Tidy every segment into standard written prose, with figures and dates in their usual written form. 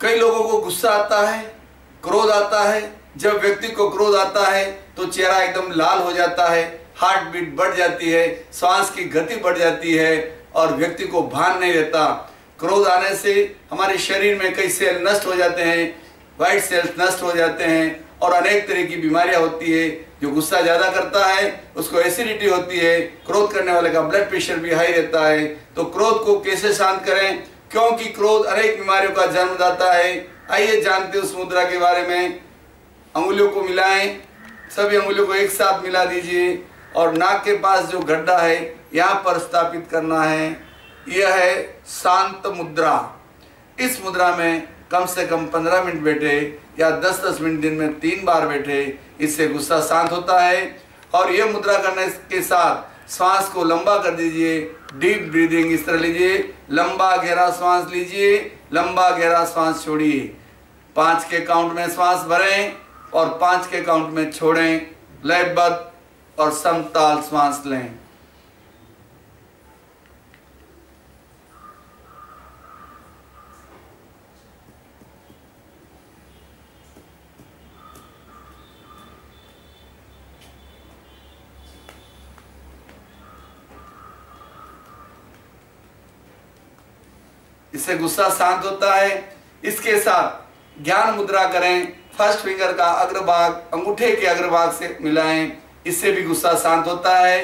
कई लोगों को गुस्सा आता है, क्रोध आता है। जब व्यक्ति को क्रोध आता है तो चेहरा एकदम लाल हो जाता है, हार्ट बीट बढ़ जाती है, श्वास की गति बढ़ जाती है और व्यक्ति को भान नहीं रहता। क्रोध आने से हमारे शरीर में कई सेल नष्ट हो जाते हैं, वाइट सेल्स नष्ट हो जाते हैं और अनेक तरह की बीमारियां होती है। जो गुस्सा ज्यादा करता है उसको एसिडिटी होती है, क्रोध करने वाले का ब्लड प्रेशर भी हाई रहता है। तो क्रोध को कैसे शांत करें, क्योंकि क्रोध अनेक बीमारियों का जन्मदाता है। आइए जानते हैं उस मुद्रा के बारे में। अंगुलियों को मिलाएं, सभी अंगुलियों को एक साथ मिला दीजिए और नाक के पास जो गड्ढा है यहाँ पर स्थापित करना है। यह है शांत मुद्रा। इस मुद्रा में कम से कम 15 मिनट बैठे या 10-10 मिनट दिन में 3 बार बैठे, इससे गुस्सा शांत होता है। और यह मुद्रा करने के साथ श्वास को लंबा कर दीजिए, डीप ब्रीदिंग इस तरह लीजिए, लंबा गहरा श्वास लीजिए, लंबा गहरा श्वास छोड़िए। 5 के काउंट में श्वास भरें और 5 के काउंट में छोड़ें। लयबद्ध और समताल श्वास लें। इससे गुस्सा शांत होता है। इसके साथ ज्ञान मुद्रा करें। फर्स्ट फिंगर का अग्रभाग अंगूठे के अग्रभाग से मिलाएं, इससे भी गुस्सा शांत होता है।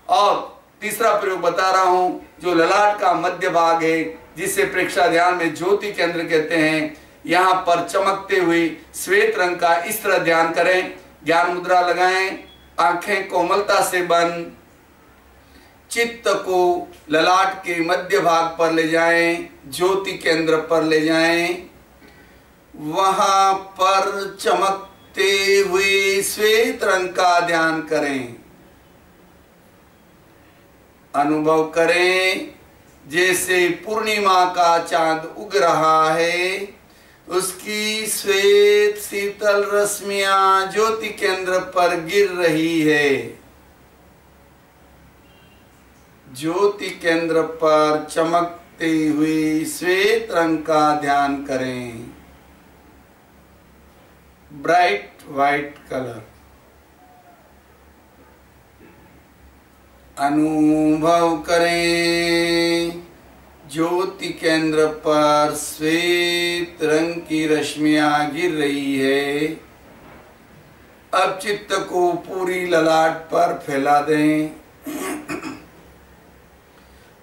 और तीसरा प्रयोग बता रहा हूं, जो ललाट का मध्य भाग है, जिसे प्रेक्षा ध्यान में ज्योति केंद्र कहते हैं, यहाँ पर चमकते हुए श्वेत रंग का इस तरह ध्यान करें। ज्ञान मुद्रा लगाएं, आंखें कोमलता से बंद, चित्त को ललाट के मध्य भाग पर ले जाएं, ज्योति केंद्र पर ले जाएं। वहां पर चमकते हुए श्वेत रंग का ध्यान करें। अनुभव करें जैसे पूर्णिमा का चांद उग रहा है, उसकी श्वेत शीतल रश्मियां ज्योति केंद्र पर गिर रही है। ज्योति केंद्र पर चमकते हुए श्वेत रंग का ध्यान करें। Bright white colour. अनुभव करें ज्योति केंद्र पर श्वेत रंग की रश्मियां गिर रही है। अब चित्त को पूरी ललाट पर फैला दें।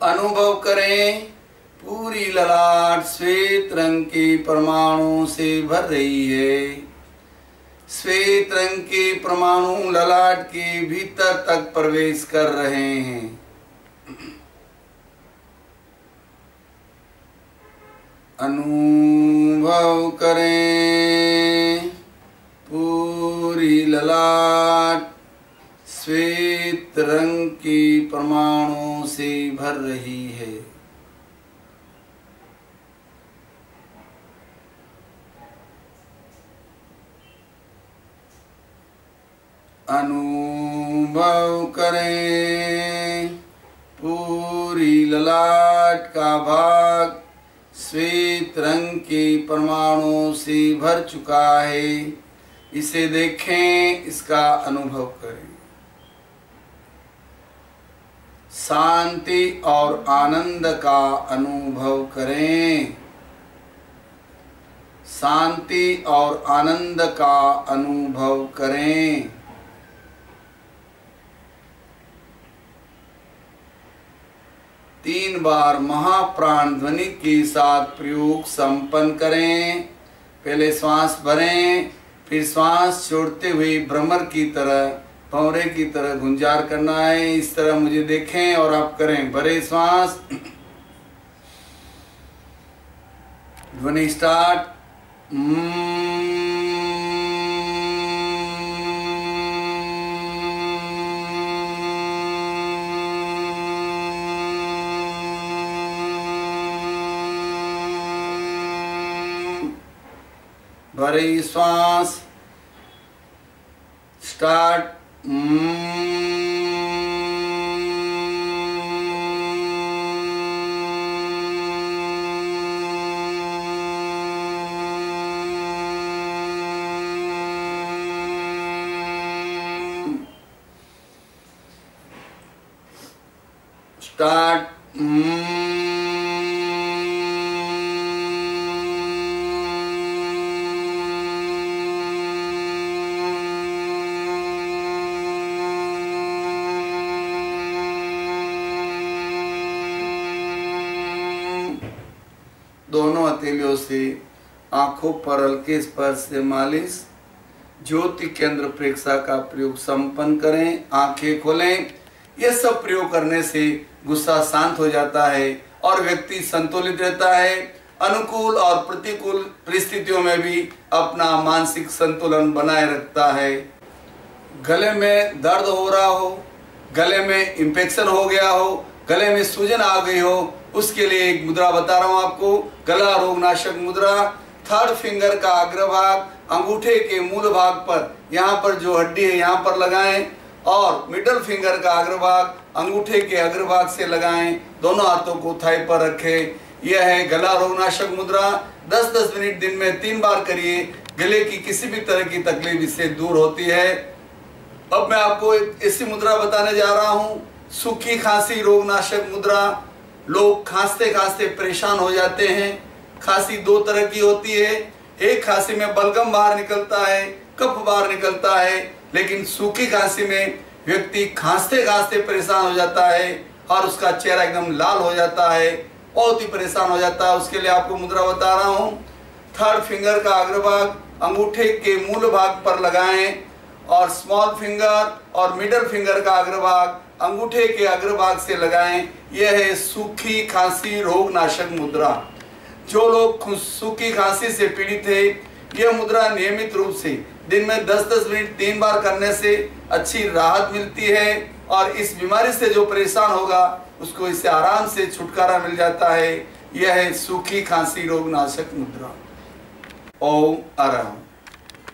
अनुभव करें पूरी ललाट श्वेत रंग के परमाणु से भर रही है। श्वेत रंग के परमाणु ललाट के भीतर तक प्रवेश कर रहे हैं। अनुभव करें पूरी ललाट श्वेत रंग के परमाणु से भर रही है। अनुभव करें पूरी ललाट का भाग श्वेत रंग के परमाणु से भर चुका है। इसे देखें, इसका अनुभव करें। शांति और आनंद का अनुभव करें। शांति और आनंद का अनुभव करें। तीन बार महाप्राण ध्वनि के साथ प्रयोग संपन्न करें। पहले श्वास भरें, फिर श्वास छोड़ते हुए भ्रमर की तरह, भंवरे की तरह गुंजार करना है। इस तरह मुझे देखें और आप करें। भरे श्वास, ध्वनि स्टार्ट। भरे श्वास, स्टार्ट। स्टार्ट। दोनों हथेलियों से आंखों पर हल्के स्पर्श से मालिश। ज्योति केंद्र प्रेक्षा का प्रयोग संपन्न करें। आंखें खोलें। यह सब प्रयोग करने से गुस्सा शांत हो जाता है और व्यक्ति संतुलित रहता है। अनुकूल और प्रतिकूल परिस्थितियों में भी अपना मानसिक संतुलन बनाए रखता है। गले में दर्द हो रहा हो, गले में इंफेक्शन हो गया हो, गले में सूजन आ गई हो, उसके लिए एक मुद्रा बता रहा हूं आपको। गला रोग नाशक मुद्रा। थर्ड फिंगर का अग्रभाग अंगूठे के मूल भाग पर, यहाँ पर जो हड्डी है यहाँ पर लगाएं, और मिडल फिंगर का अग्रभाग अंगूठे के अग्रभाग से लगाएं। दोनों हाथों को थाई पर रखें। यह है गला रोग नाशक मुद्रा। 10-10 मिनट दिन में 3 बार करिए। गले की किसी भी तरह की तकलीफ इससे दूर होती है। अब मैं आपको एक ऐसी मुद्रा बताने जा रहा हूँ, सूखी खांसी रोग नाशक मुद्रा। लोग खांसते खांसते परेशान हो जाते हैं। खांसी 2 तरह की होती है। एक खांसी में बलगम बाहर निकलता है, कफ बाहर निकलता है, लेकिन सूखी खांसी में व्यक्ति खांसते खांसते परेशान हो जाता है और उसका चेहरा एकदम लाल हो जाता है, बहुत ही परेशान हो जाता है। उसके लिए आपको मुद्रा बता रहा हूँ। थर्ड फिंगर का अग्रभाग अंगूठे के मूल भाग पर लगाएं और स्मॉल फिंगर और मिडल फिंगर का अग्रभाग अंगूठे के अग्रभाग से लगाएं। यह है सूखी खांसी रोग नाशक मुद्रा। जो लोग सूखी खांसी से पीड़ित है, यह मुद्रा नियमित रूप से दिन में 10-10 मिनट 3 बार करने से अच्छी राहत मिलती है और इस बीमारी से जो परेशान होगा उसको इससे आराम से छुटकारा मिल जाता है। यह है सूखी खांसी रोग नाशक मुद्रा। ओम आराम।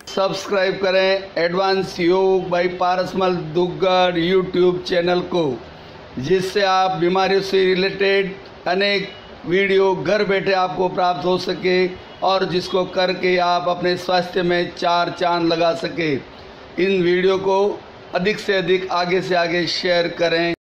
सब्सक्राइब करें एडवांस योग by Parasmal Duggar YouTube channel को, जिससे आप बीमारियों से रिलेटेड अनेक वीडियो घर बैठे आपको प्राप्त हो सके और जिसको करके आप अपने स्वास्थ्य में 4 चांद लगा सके। इन वीडियो को अधिक से अधिक आगे से आगे शेयर करें।